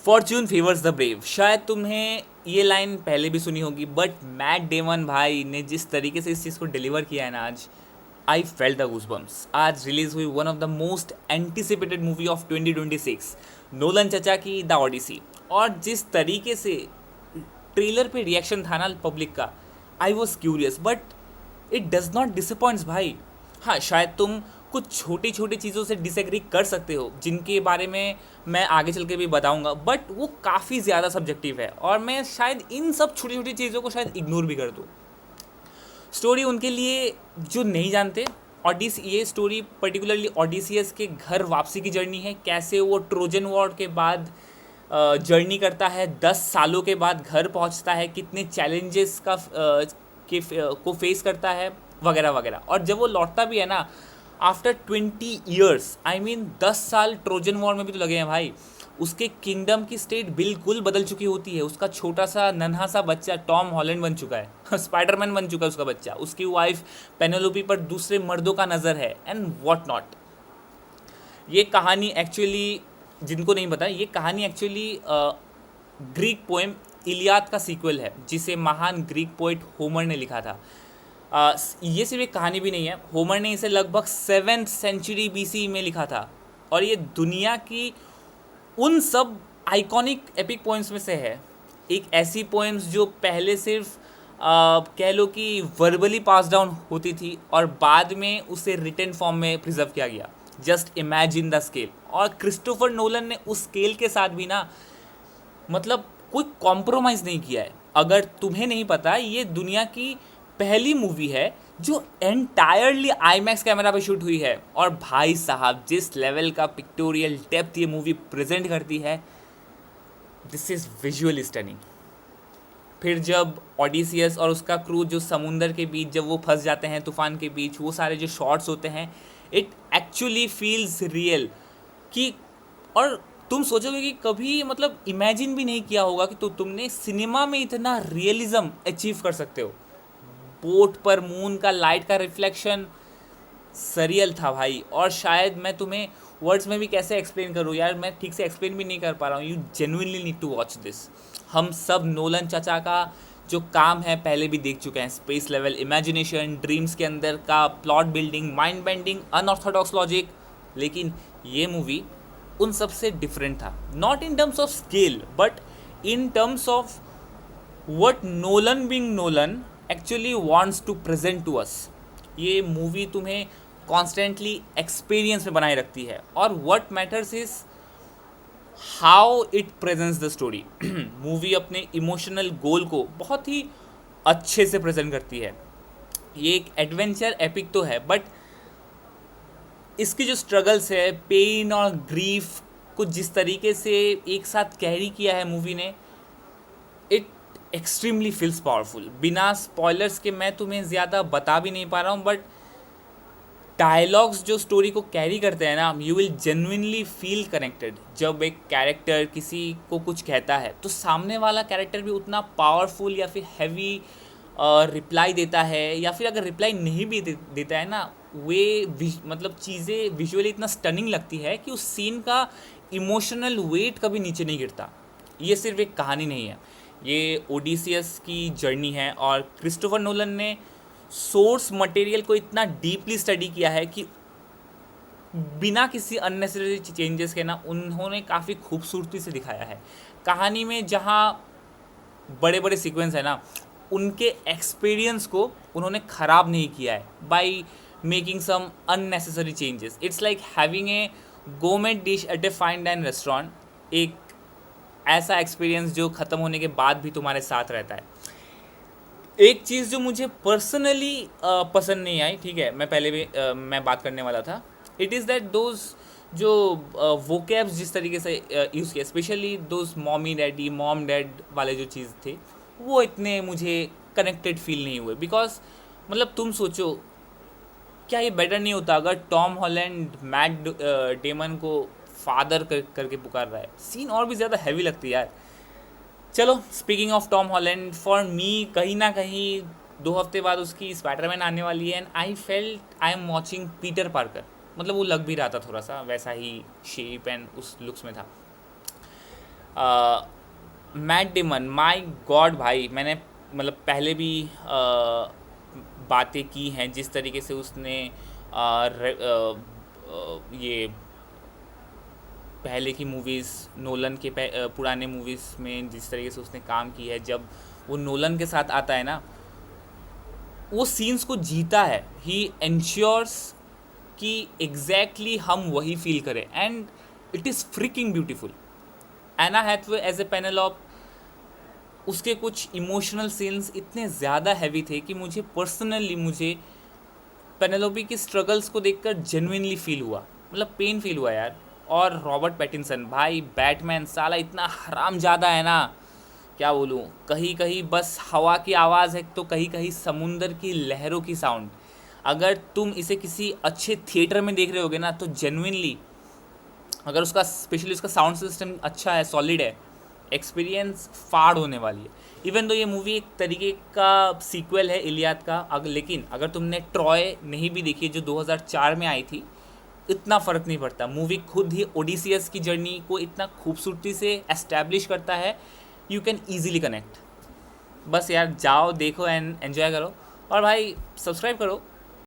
Fortune favours the brave, शायद तुम्हें ये लाइन पहले भी सुनी होगी, बट मैट डेमन भाई ने जिस तरीके से इस चीज़ को डिलीवर किया है ना आज, आई फेल्ट द गूज़बम्प्स। आज रिलीज हुई one of the most anticipated movie of 2026, Nolan चचा की द ऑडिसी। और जिस तरीके से ट्रेलर पे रिएक्शन था ना पब्लिक का, I was curious but it does not disappoints भाई। हाँ, शायद तुम कुछ छोटी छोटी चीज़ों से डिसएग्री कर सकते हो जिनके बारे में मैं आगे चल के भी बताऊंगा, बट वो काफ़ी ज़्यादा सब्जेक्टिव है और मैं शायद इन सब छोटी छोटी चीज़ों को शायद इग्नोर भी कर दूँ। स्टोरी उनके लिए जो नहीं जानते, ये स्टोरी पर्टिकुलरली ऑडिसियस के घर वापसी की जर्नी है। कैसे वो ट्रोजन वॉर के बाद जर्नी करता है, 10 सालों के बाद घर पहुंचता है, कितने चैलेंजेस को फेस करता है, वगैरह वगैरह। और जब वो लौटता भी है ना, आफ्टर 20 ईयर्स, आई मीन 10 साल ट्रोजन वॉर में भी तो लगे हैं भाई, उसके किंगडम की स्टेट बिल्कुल बदल चुकी होती है। उसका छोटा सा नन्हा सा बच्चा टॉम हॉलैंड बन चुका है स्पाइडरमैन बन चुका है उसका बच्चा। उसकी वाइफ पेनेलोपी पर दूसरे मर्दों का नज़र है एंड व्हाट नॉट। ये कहानी एक्चुअली, जिनको नहीं पता, ये कहानी एक्चुअली ग्रीक पोएम इलियाद का सीक्वल है, जिसे महान ग्रीक पोइट होमर ने लिखा था। ये सिर्फ एक कहानी भी नहीं है, होमर ने इसे लगभग 7th सेंचुरी BC में लिखा था। और ये दुनिया की उन सब आइकॉनिक एपिक पोएम्स में से है। एक ऐसी पोएम्स जो पहले सिर्फ कह लो कि वर्बली पास डाउन होती थी और बाद में उसे रिटन फॉर्म में प्रिजर्व किया गया। Just imagine the scale. और क्रिस्टोफर नोलन ने उस स्केल के साथ भी ना, मतलब कोई कॉम्प्रोमाइज़ नहीं किया है। अगर तुम्हें नहीं पता, ये दुनिया की पहली मूवी है जो एंटायरली आईमैक्स कैमरा पे शूट हुई है। और भाई साहब, जिस लेवल का पिक्टोरियल डेप्थ ये मूवी प्रेजेंट करती है, दिस इज़ विजुअली स्टनिंग। फिर जब ऑडिसियस और उसका क्रू जो समुंदर के बीच जब वो फंस जाते हैं तूफान के बीच, वो सारे जो शॉट्स होते हैं, इट एक्चुअली फील्स रियल। कि और तुम सोचोगे कि कभी मतलब इमेजिन भी नहीं किया होगा कि तुमने सिनेमा में इतना रियलिज्म अचीव कर सकते हो। बोट पर मून का लाइट का रिफ्लेक्शन सरियल था भाई। और शायद मैं तुम्हें वर्ड्स में भी कैसे एक्सप्लेन करूँ यार, मैं ठीक से एक्सप्लेन भी नहीं कर पा रहा हूँ। You genuinely need to watch this. हम सब नोलन चाचा का जो काम है पहले भी देख चुके हैं। स्पेस लेवल इमेजिनेशन, ड्रीम्स के अंदर का plot building, mind bending, unorthodox logic. लेकिन ये मूवी उन सब से डिफरेंट था, not in terms of scale but in terms of what Nolan being Nolan actually wants to present to us. ये मूवी तुम्हें कॉन्स्टेंटली एक्सपीरियंस में बनाए रखती है और what matters is how it presents the story. Movie अपने emotional गोल को बहुत ही अच्छे से प्रेजेंट करती है। ये एक एडवेंचर एपिक तो है, बट इसकी जो स्ट्रगल्स है, पेन और ग्रीफ को जिस तरीके से एक साथ कैरी किया है मूवी ने, इट एक्सट्रीमली फील्स पावरफुल। बिना स्पॉयलर्स के मैं तुम्हें ज़्यादा बता भी नहीं पा रहा हूँ, बट डायलॉग्स जो स्टोरी को कैरी करते हैं ना, you will genuinely feel connected. जब एक कैरेक्टर किसी को कुछ कहता है तो सामने वाला कैरेक्टर भी उतना पावरफुल या फिर हैवी रिप्लाई देता है, या फिर अगर रिप्लाई नहीं भी देता है ना, मतलब चीज़ें विजुअली इतना स्टनिंग लगती है कि उस सीन का इमोशनल वेट कभी नीचे नहीं गिरता। ये सिर्फ एक कहानी नहीं है, ये ओडिसियस की जर्नी है। और क्रिस्टोफर नोलन ने सोर्स मटेरियल को इतना डीपली स्टडी किया है कि बिना किसी अननेसेसरी चेंजेस के ना, उन्होंने काफ़ी खूबसूरती से दिखाया है। कहानी में जहाँ बड़े बड़े सीक्वेंस है ना, उनके एक्सपीरियंस को उन्होंने ख़राब नहीं किया है by making some unnecessary changes. It's like having a gourmet dish at a fine dine restaurant. एक ऐसा एक्सपीरियंस जो ख़त्म होने के बाद भी तुम्हारे साथ रहता है। एक चीज़ जो मुझे पर्सनली पसंद नहीं आई, ठीक है, मैं पहले भी मैं बात करने वाला था, इट इज़ दैट दोज जो वोकैब्स जिस तरीके से यूज़ किया, specially those mommy daddy, mom dad वाले जो चीज़ थे, वो इतने मुझे कनेक्टेड फील नहीं हुए। बिकॉज मतलब तुम सोचो, क्या ये बेटर नहीं होता अगर टॉम हॉलैंड मैट डेमन को फादर करके पुकार रहा है? सीन और भी ज़्यादा हैवी लगती है यार। चलो, speaking of Tom Holland, for me कहीं ना कहीं 2 हफ्ते बाद उसकी स्पाइडरमैन आने वाली है and I felt I am watching Peter Parker. मतलब वो लग भी रहा था थोड़ा सा वैसा ही शेप एंड उस लुक्स में था। मैट डेमन, माय गॉड भाई, मैंने मतलब पहले भी बातें की हैं जिस तरीके से उसने ये पहले की मूवीज़, नोलन के पुराने मूवीज़ में जिस तरीके से उसने काम की है, जब वो नोलन के साथ आता है ना, वो सीन्स को जीता है। ही एंश्योर्स कि एग्जैक्टली हम वही फील करें, and it is freaking beautiful. Anne Hathaway as a Penelope, उसके कुछ इमोशनल सीन्स इतने ज़्यादा हैवी थे कि मुझे पेनेलोपी की स्ट्रगल्स को देखकर जेन्युइनली फील हुआ, मतलब पेन फील हुआ यार। और रॉबर्ट पैटिंसन भाई, बैटमैन साला इतना हरामजादा है ना, क्या बोलूँ। कहीं कहीं बस हवा की आवाज़ है, तो कहीं कहीं समुंदर की लहरों की साउंड। अगर तुम इसे किसी अच्छे थिएटर में देख रहे होगे ना, तो जेन्युइनली, अगर उसका स्पेशली उसका साउंड सिस्टम अच्छा है, सॉलिड है, एक्सपीरियंस फाड़ होने वाली है। इवन तो ये मूवी एक तरीके का सीक्वल है इलियाद का, लेकिन अगर तुमने ट्रॉय नहीं भी देखी जो 2004 में आई थी, इतना फ़र्क नहीं पड़ता। मूवी खुद ही ओडिसियस की जर्नी को इतना खूबसूरती से एस्टैब्लिश करता है, यू कैन ईजिली कनेक्ट। बस यार, जाओ देखो एंड एन्जॉय करो। और भाई सब्सक्राइब करो